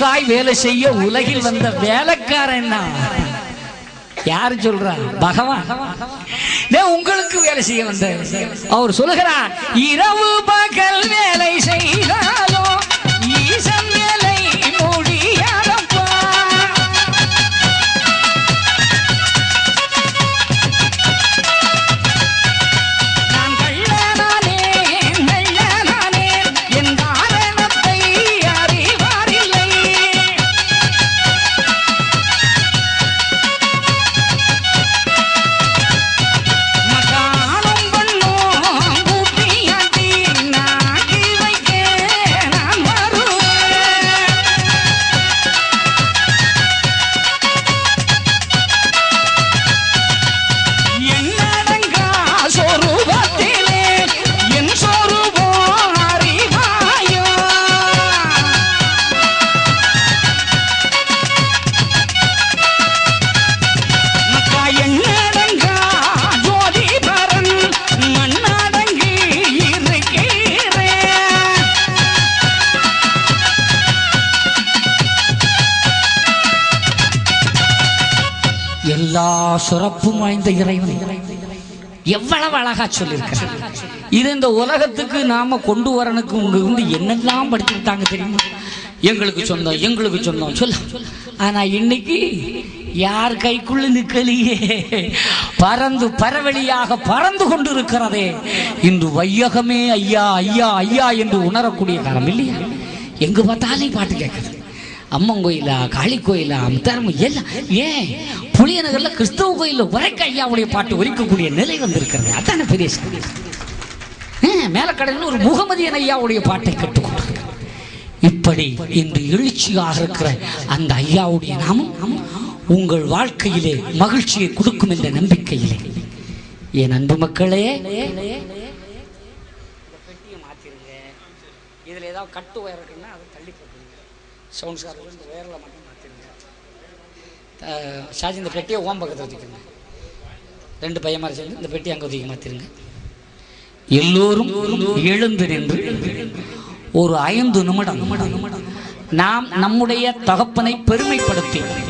நமக்காய் வேலை செய்ய உலகில் வந்த வேலைக்காரன் யாரு சொல்றா? பகவான் உங்களுக்கு வேலை செய்ய வந்த. அவர் சொல்லுகிறார், இரவு பகல் வேலை செய்தாலும் ஈசன் வேலை முடியாதப்பா. நான் கள்ளனானே நல்லனானே என் காரணத்தை அறிவாரில்லை. மகானும் பண்ணும் கூப்பியாட்டி நாட்டி வைக்க நான் வருவேன். என்னடங்கா சொரூபத்திலே என் சொரூபம் அறிவாயோ. மக்கா என்னடங்கா ஜோதிபரன் மண்ணடங்கி இருக்கிறேன். எல்லா சிறப்பும் வாய்ந்த இறைவன் எவ்வளவு அழகா சொல்லியிருக்கிறார். இது இந்த உலகத்துக்கு நாம கொண்டு வரனுக்கு உங்க வந்து என்னெல்லாம் படிச்சுட்டாங்க தெரியுமா? எங்களுக்கு சொந்தம் எங்களுக்கு சொந்தம் சொல்ல. ஆனா இன்னைக்கு யார் கைக்குள்ள நிக்கலையே, பறந்து பரவெளியாக பறந்து கொண்டு இருக்கிறதே. இன்று வையகமே ஐயா ஐயா ஐயா என்று உணரக்கூடிய காலம் இல்லையா? எங்க பார்த்தாலும் பாட்டு கேட்குது. அம்மன் கோயிலா, காளி கோயிலா, தர்ம எல்லாம். ஏன் புளியநகர்ல கிறிஸ்தவ கோயிலில் உரைக்க ஐயாவுடைய பாட்டு ஒலிக்கக்கூடிய நிலை வந்திருக்கிறது. அதான பெரிய மேலக்கடையில் ஒரு முகமதியன் ஐயாவுடைய பாட்டை கேட்டுக்கொண்டு இப்படி இன்று எழுச்சியாக இருக்கிற அந்த ஐயாவுடைய நாமம் உங்கள் வாழ்க்கையிலே மகிழ்ச்சியை கொடுக்கும் என்ற நம்பிக்கையிலே என் அன்பு மக்களே, மாத்திருங்க. இதுல ஏதாவது கட்டு உயர் இருக்குன்னா அதை தள்ளி போட்டுருங்க. சவுண்ட் சார் இந்த உயரில் மட்டும் மாற்றிருங்க. ஷாஜி இந்த பெட்டியை ஓம் பக்கத்தில் வச்சுக்கோங்க. 2 பையன்மார் சேர்ந்து இந்த பெட்டியை அங்கே ஒதுக்கி மாற்றிருங்க. எல்லோரும் எழுந்து நின்று ஒரு 5 நிமிடம் நாம் நம்முடைய தகப்பனை பெருமைப்படுத்தி